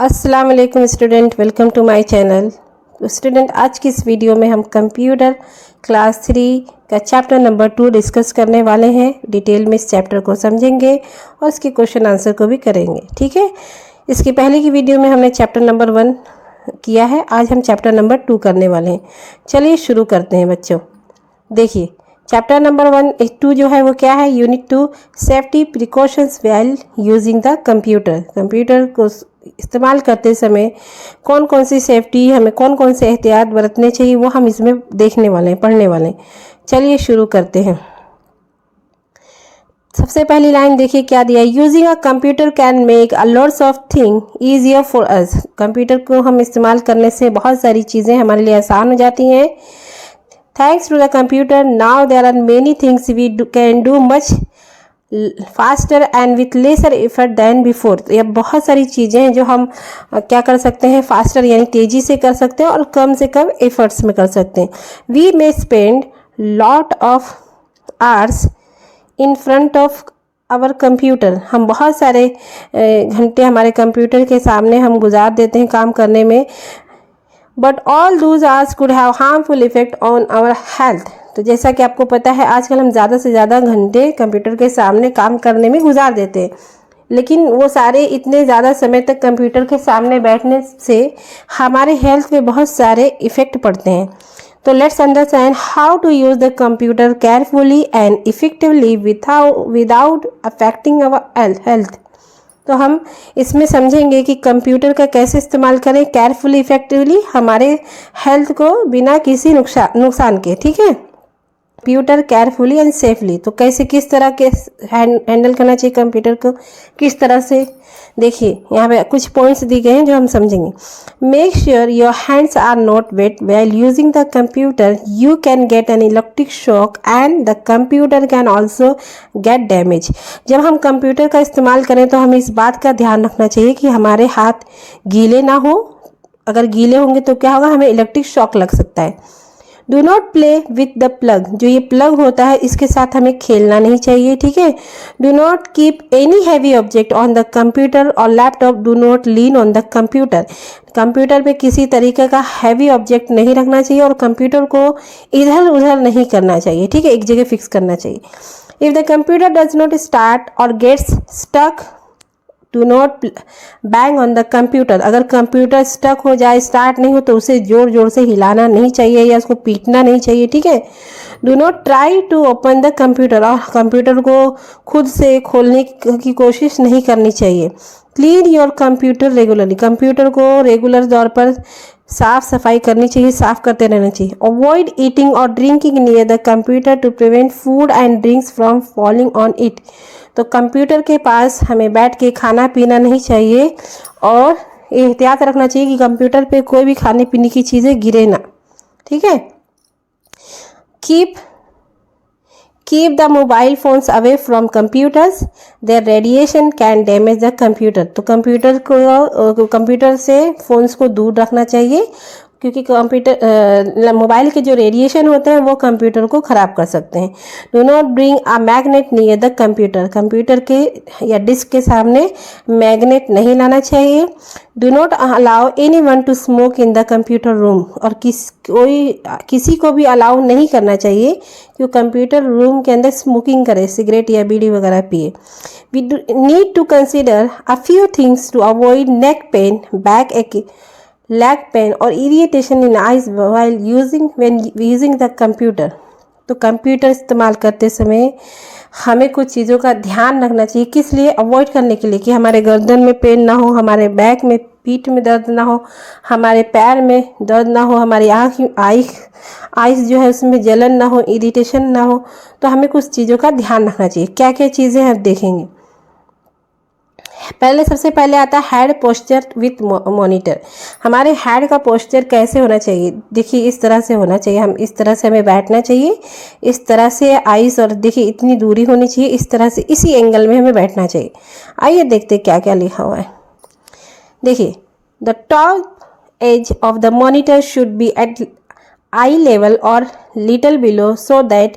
अस्सलाम वालेकुम student, welcome to my channel. Student, आज की इस वीडियो में हम कंप्यूटर क्लास 3 का चैप्टर नंबर 2 डिस्कस करने वाले हैं। डिटेल में इस चैप्टर को समझेंगे और इसके क्वेश्चन आंसर को भी करेंगे। ठीक है, इसकी पहले की वीडियो में हमने चैप्टर नंबर 1 किया है, आज हम चैप्टर नंबर 2 करने वाले हैं। चलिए शुरू करते हैं बच्चों। देखिए, चैप्टर नंबर 2 जो है वो क्या है? Unit 2 safety precautions while using the computer. Computer को इस्तेमाल करते समय कौन कौन सी सेफ्टी, हमें कौन कौन से एहतियात बरतने चाहिए, वो हम इसमें देखने वाले हैं, पढ़ने वाले हैं। चलिए शुरू करते हैं। सबसे पहली लाइन देखिए क्या दिया है। Using a computer can make a lots of thing easier for us. Computer को हम इस्तेमाल करने से बहुत सारी चीज़ें हमारे लिए आसान हो जाती हैं। Thanks to the computer, now there are many things we can do much faster and with lesser effort than before। तो ये बहुत सारी चीज़ें हैं जो हम क्या कर सकते हैं, फास्टर यानी तेज़ी से कर सकते हैं और कम से कम एफर्ट्स में कर सकते हैं। We may spend lot of hours in front of our computer। हम बहुत सारे घंटे हमारे कंप्यूटर के सामने हम गुजार देते हैं काम करने में। But all those hours could have harmful effect on our health. तो जैसा कि आपको पता है, आजकल हम ज़्यादा से ज़्यादा घंटे कंप्यूटर के सामने काम करने में गुजार देते हैं, लेकिन वो सारे इतने ज़्यादा समय तक कंप्यूटर के सामने बैठने से हमारे हेल्थ पे बहुत सारे इफ़ेक्ट पड़ते हैं। तो let's understand how to use the computer carefully and effectively without affecting our health. तो हम इसमें समझेंगे कि कंप्यूटर का कैसे इस्तेमाल करें केयरफुली, इफेक्टिवली, हमारे हेल्थ को बिना किसी नुकसान के। ठीक है, कंप्यूटर केयरफुली एंड सेफली। तो कैसे, किस तरह के हैंडल करना चाहिए कंप्यूटर को, किस तरह से, देखिए यहाँ पे कुछ पॉइंट्स दिए गए हैं जो हम समझेंगे। Make sure your hands are not wet while using the computer. You can get an electric shock and the computer can also get damage. जब हम कंप्यूटर का इस्तेमाल करें तो हमें इस बात का ध्यान रखना चाहिए कि हमारे हाथ गीले ना हो। अगर गीले होंगे तो क्या होगा, हमें इलेक्ट्रिक शॉक लग सकता है। Do not play with the plug. जो ये प्लग होता है इसके साथ हमें खेलना नहीं चाहिए। ठीक है। Do not keep any heavy object on the computer और laptop. Do not lean on the computer. Computer पे किसी तरीके का हैवी ऑब्जेक्ट नहीं रखना चाहिए और कंप्यूटर को इधर उधर नहीं करना चाहिए। ठीक है, एक जगह फिक्स करना चाहिए। If the computer does not start और gets stuck, do not bang on the computer. अगर कंप्यूटर स्टक हो जाए, स्टार्ट नहीं हो, तो उसे जोर जोर से हिलाना नहीं चाहिए या उसको पीटना नहीं चाहिए। ठीक है। Do not try to open the computer. और कंप्यूटर को खुद से खोलने की कोशिश नहीं करनी चाहिए। Clean your computer regularly. Computer को रेगुलर तौर पर साफ सफाई करनी चाहिए, साफ करते रहना चाहिए। अवॉइड ईटिंग और drinking near the computer to prevent food and drinks from falling on it. तो कंप्यूटर के पास हमें बैठ के खाना पीना नहीं चाहिए और एहतियात रखना चाहिए कि कंप्यूटर पे कोई भी खाने पीने की चीज़ें गिरे ना। ठीक है। Keep the mobile phones away from computers. Their radiation can damage the computer. तो कंप्यूटर से फोन्स को दूर रखना चाहिए, क्योंकि मोबाइल के जो रेडिएशन होते हैं वो कंप्यूटर को ख़राब कर सकते हैं। Do not bring a magnet near the computer. Computer के या डिस्क के सामने मैग्नेट नहीं लाना चाहिए। Do not allow any one two smoke in the computer room. और किसी को भी अलाउ नहीं करना चाहिए कि वो कंप्यूटर रूम के अंदर स्मोकिंग करे, सिगरेट या बीड़ी वगैरह पिए। We need to consider a few things to avoid neck pain, backache, leg pain और irritation in eyes while using the computer. तो कंप्यूटर इस्तेमाल करते समय हमें कुछ चीज़ों का ध्यान रखना चाहिए। किस लिए? अवॉइड करने के लिए कि हमारे गर्दन में पेन ना हो, हमारे बैक में, पीठ में दर्द ना हो, हमारे पैर में दर्द ना हो, हमारी आइस जो है उसमें जलन ना हो, इरिटेशन ना हो। तो हमें कुछ चीज़ों का ध्यान रखना चाहिए। क्या क्या चीज़ें हम देखेंगे। सबसे पहले आता है हेड पोस्चर विथ मॉनिटर। हमारे हेड का पोस्चर कैसे होना चाहिए? देखिए इस तरह से होना चाहिए, हम इस तरह से हमें बैठना चाहिए, इस तरह से आइस, और देखिए इतनी दूरी होनी चाहिए, इस तरह से इसी एंगल में हमें बैठना चाहिए। आइए देखते क्या क्या लिखा हुआ है। देखिए, the top edge of the monitor should be at eye level और little below so that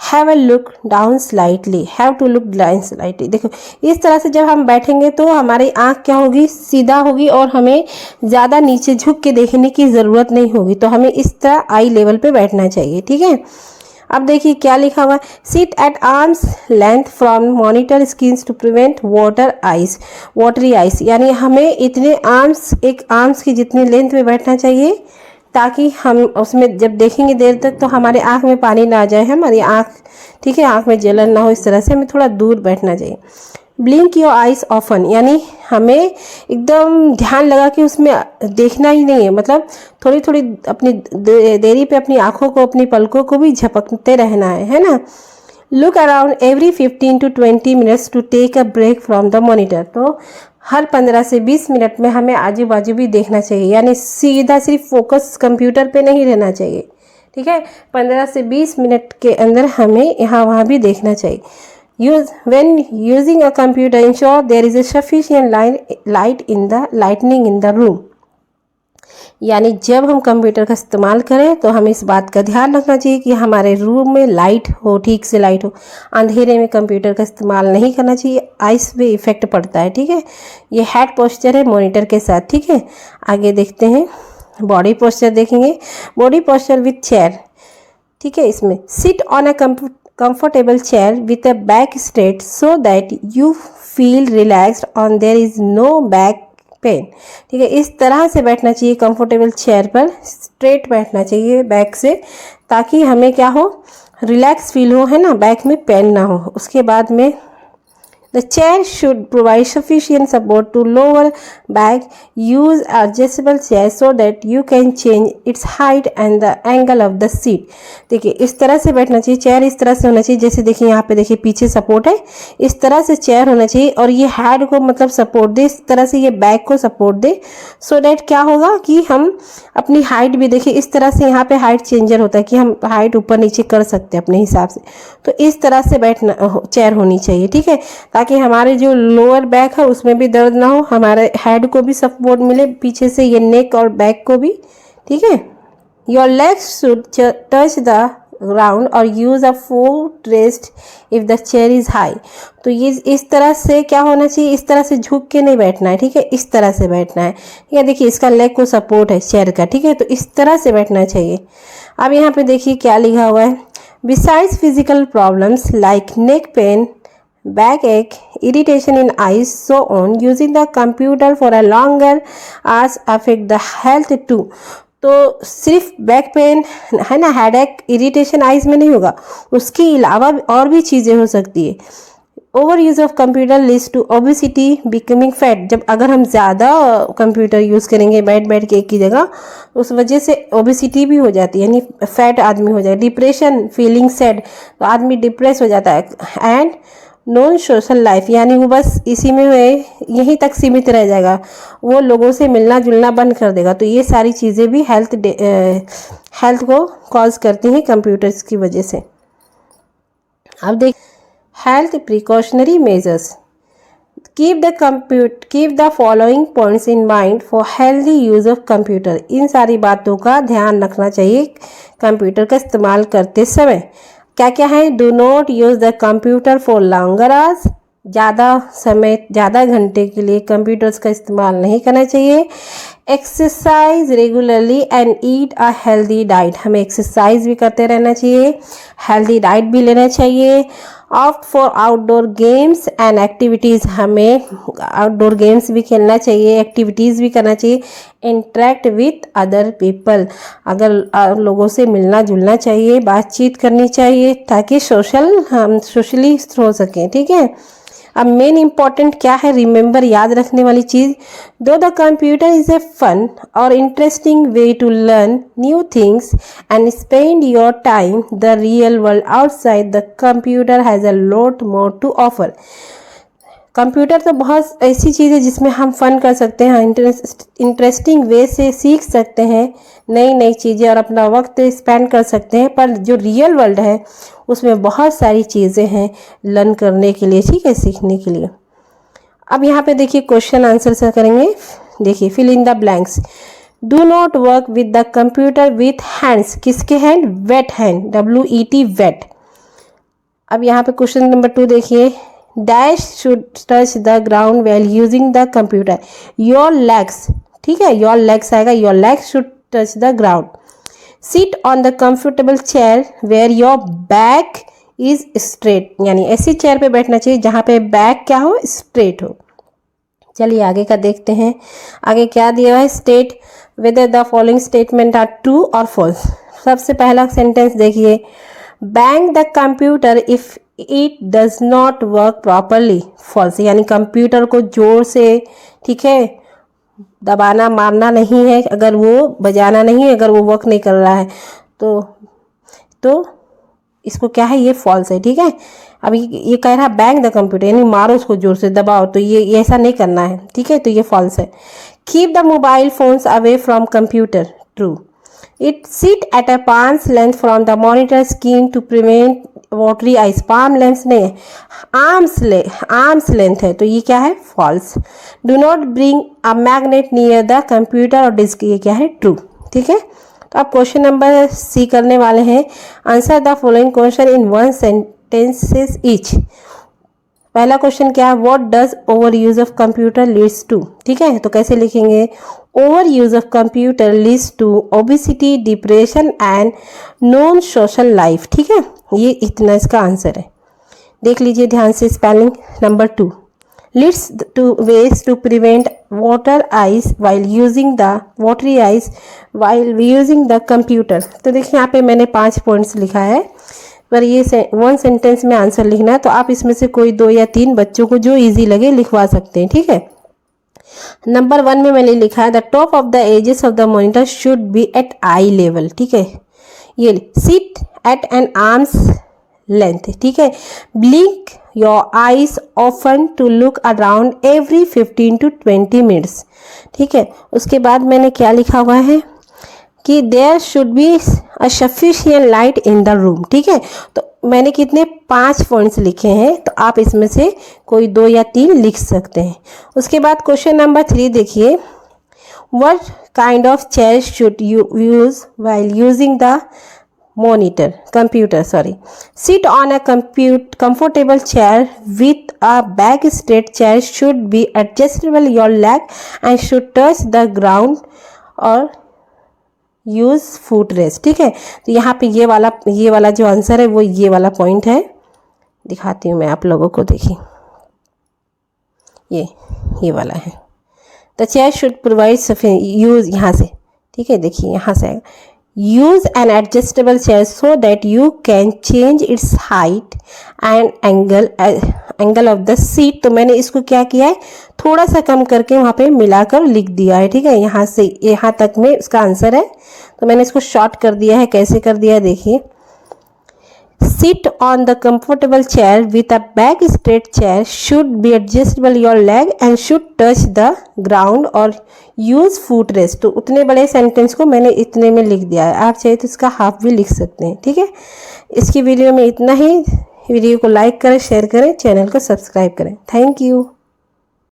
have a look down slightly, have to look down slightly. देखो इस तरह से जब हम बैठेंगे तो हमारी आँख क्या होगी, सीधा होगी और हमें ज़्यादा नीचे झुक के देखने की ज़रूरत नहीं होगी। तो हमें इस तरह आई लेवल पे बैठना चाहिए, ठीक है। अब देखिए क्या लिखा हुआ है, sit at arms length from monitor screens to prevent watery eyes, यानी हमें इतने आर्म्स की जितनी लेंथ में बैठना चाहिए ताकि हम उसमें जब देखेंगे देर तक तो हमारे आँख में पानी ना आ जाए, हमारी आँख, ठीक है, आँख में जलन ना हो, इस तरह से हमें थोड़ा दूर बैठना चाहिए। ब्लिंक योर आइज ऑफन, यानी हमें एकदम ध्यान लगा कि उसमें देखना ही नहीं है, मतलब थोड़ी थोड़ी अपनी देरी पे अपनी आँखों को, अपनी पलकों को भी झपकते रहना है ना। Look around every 15 to 20 minutes to take a break from the monitor, तो हर 15 से 20 मिनट में हमें आजू बाजू भी देखना चाहिए, यानी सीधा सिर्फ फोकस कंप्यूटर पे नहीं रहना चाहिए, ठीक है। 15 से 20 मिनट के अंदर हमें यहाँ वहाँ भी देखना चाहिए। When using a computer, ensure there is a sufficient lightning in the room, यानी जब हम कंप्यूटर का इस्तेमाल करें तो हमें इस बात का ध्यान रखना चाहिए कि हमारे रूम में लाइट हो, ठीक से लाइट हो। अंधेरे में कंप्यूटर का इस्तेमाल नहीं करना चाहिए, आइस पे इफेक्ट पड़ता है, ठीक है। ये हेड पोस्चर है मॉनिटर के साथ, ठीक है। आगे देखते हैं, बॉडी पोस्चर देखेंगे, बॉडी पोस्चर विथ चेयर, ठीक है। इसमें sit on a comfortable chair with a back straight so that you feel relaxed and there is no back pain, ठीक है। इस तरह से बैठना चाहिए कंफर्टेबल चेयर पर, स्ट्रेट बैठना चाहिए बैक से, ताकि हमें क्या हो, रिलैक्स फील हो, है ना, बैक में पेन ना हो। उसके बाद में the chair should provide sufficient support to lower back. Use adjustable chair so that you can change its height and the angle of the seat. देखिए इस तरह से बैठना चाहिए, चेयर इस तरह से होना चाहिए, जैसे देखिए यहाँ पे देखिए पीछे सपोर्ट है, इस तरह से चेयर होना चाहिए और ये हेड को मतलब सपोर्ट दे, इस तरह से ये बैक को सपोर्ट दे, सो डैट क्या होगा कि हम अपनी हाइट भी देखिए इस तरह से, यहाँ पे हाइट चेंजर होता है कि हम हाइट ऊपर नीचे कर सकते हैं अपने हिसाब से। तो इस तरह से बैठना चेयर होनी चाहिए, ठीक है, ताकि हमारे जो लोअर बैक है उसमें भी दर्द ना हो, हमारे हेड को भी सपोर्ट मिले, पीछे से ये नेक और बैक को भी, ठीक है। Your legs should touch the ground और use a footrest if the chair is high. तो ये इस तरह से क्या होना चाहिए, इस तरह से झुक के नहीं बैठना है, ठीक है, इस तरह से बैठना है। ये देखिए इसका लेग को सपोर्ट है चेयर का, ठीक है, तो इस तरह से बैठना चाहिए। अब यहाँ पे देखिए क्या लिखा हुआ है, besides physical problems like neck pain, backache, irritation in eyes, so on, using the computer for a longer hours affect the health too. तो सिर्फ बैक पेन है ना, हेडेक, इरिटेशन आइज में नहीं होगा, उसके अलावा और भी चीज़ें हो सकती है। Over use of computer leads to obesity, becoming fat, जब अगर हम ज़्यादा कंप्यूटर यूज़ करेंगे बैठ बैठ के एक ही जगह, उस वजह से ओबेसिटी भी हो जाती है, यानी फैट आदमी हो जाए। डिप्रेशन, फीलिंग सैड, तो आदमी डिप्रेस हो जाता है। एंड नॉन सोशल लाइफ, यानी वो बस इसी में यहीं तक सीमित रह जाएगा, वो लोगों से मिलना जुलना बंद कर देगा। तो ये सारी चीज़ें भी हेल्थ को कॉज करती हैं कंप्यूटर्स की वजह से। अब देख, health precautionary measures, keep the following points in mind for healthy use of computer. इन सारी बातों का ध्यान रखना चाहिए कंप्यूटर का इस्तेमाल करते समय। क्या क्या है, do not use the computer for longer hours, ज़्यादा समय, ज़्यादा घंटे के लिए कंप्यूटर्स का इस्तेमाल नहीं करना चाहिए। Exercise regularly and eat a healthy diet, हमें एक्सरसाइज भी करते रहना चाहिए, हेल्दी डाइट भी लेना चाहिए। Opt for outdoor games and activities, हमें आउटडोर गेम्स भी खेलना चाहिए, एक्टिविटीज़ भी करना चाहिए। इंटरेक्ट विथ अदर पीपल, अगर लोगों से मिलना जुलना चाहिए, बातचीत करनी चाहिए, ताकि हम सोशली हो सकें, ठीक है। अब मेन इम्पॉर्टेंट क्या है, रिमेंबर, याद रखने वाली चीज़, दो the computer is a fun और interesting way to learn new things and spend your time, the real world outside the computer has a lot more to offer. Computer तो बहुत ऐसी चीज़ है जिसमें हम फन कर सकते हैं, इंटरेस्टिंग वे से सीख सकते हैं नई नई चीज़ें और अपना वक्त स्पेंड कर सकते हैं, पर जो रियल वर्ल्ड है उसमें बहुत सारी चीज़ें हैं लर्न करने के लिए, ठीक है, सीखने के लिए। अब यहाँ पे देखिए क्वेश्चन आंसर से करेंगे, देखिए fill in the blanks. Do not work with the computer with hands, किसके hand, wet hand, WET wet. अब यहाँ पे क्वेश्चन नंबर 2 देखिए, dash should touch the ground while using the computer, your legs, ठीक है, योर लेग्स आएगा, your legs should touch the ground, sit on the comfortable chair where your back is straight, यानी ऐसी chair पे बैठना चाहिए जहाँ पे बैक क्या हो, स्ट्रेट हो। चलिए आगे का देखते हैं, आगे क्या दिया है, state whether the following statement are true और फॉल्स। सबसे पहला सेंटेंस देखिए, bang the computer if it does not work properly, false, यानी कंप्यूटर को जोर से, ठीक है, दबाना मारना नहीं है, अगर वो बजाना नहीं है, अगर वो वर्क नहीं कर रहा है तो इसको क्या है, ये फॉल्स है, ठीक है। अब ये कह रहा है बैंग द कंप्यूटर, यानी मारो उसको जोर से, दबाओ, तो ये ऐसा नहीं करना है, ठीक है, तो ये फॉल्स है। Keep the mobile phones away from computer, true. It sit at a palms length from the monitor screen to prevent watery eyes, palm length नहीं है, आर्म्स लेंथ है, तो ये क्या है, false. Do not bring a magnet near the computer और disk, ये क्या है, ट्रू, ठीक है। तो आप क्वेश्चन नंबर सी करने वाले हैं, answer the following question in 1 sentences each. पहला क्वेश्चन क्या है, what does over use of computer leads to, ठीक है, तो कैसे लिखेंगे, over use of computer leads to obesity, depression and non social life, ठीक है, ये इतना इसका आंसर है। देख लीजिए ध्यान से spelling. Number 2, leads to ways to prevent water eyes while using the watery eyes while using the computer. तो देखिए यहाँ पे मैंने 5 पॉइंट्स लिखा है, पर ये 1 सेंटेंस में आंसर लिखना है, तो आप इसमें से कोई 2 या 3 बच्चों को जो इजी लगे लिखवा सकते हैं, ठीक है। नंबर 1 में मैंने लिखा है the top of the edges of the monitor should be at eye level, ठीक है, ये sit at an arms length, ठीक है। Blink your eyes often to look around every 15 to 20 minutes, ठीक है। उसके बाद मैंने क्या लिखा हुआ है कि there should be a sufficient light in the room, ठीक है। तो मैंने कितने 5 पॉइंट्स लिखे हैं, तो आप इसमें से कोई 2 या 3 लिख सकते हैं। उसके बाद क्वेश्चन नंबर 3 देखिए, what kind of chair should you use while using the computer, sit on a comfortable chair with a back straight, chair should be adjustable, your leg and should touch the ground और use foot rest, ठीक है। तो यहाँ पे ये वाला जो answer है वो ये वाला पॉइंट है, दिखाती हूँ मैं आप लोगों को, देखिए ये वाला है। The chair should provide use, यहाँ से, ठीक है, देखिए यहाँ से आएगा, use an adjustable chair so that you can change its height and angle of the seat। तो मैंने इसको क्या किया है, थोड़ा सा कम करके वहाँ पे मिलाकर लिख दिया है, ठीक है, यहाँ से यहाँ तक में इसका आंसर है, तो मैंने इसको शॉर्ट कर दिया है। कैसे कर दिया है देखिए, sit on the comfortable chair with a back straight, chair should be adjustable, your leg and should touch the ground और use foot rest। तो उतने बड़े सेंटेंस को मैंने इतने में लिख दिया है, आप चाहे तो इसका हाफ भी लिख सकते हैं, ठीक है। इसकी वीडियो में इतना ही, वीडियो को लाइक करें, शेयर करें, चैनल को सब्सक्राइब करें। Thank you.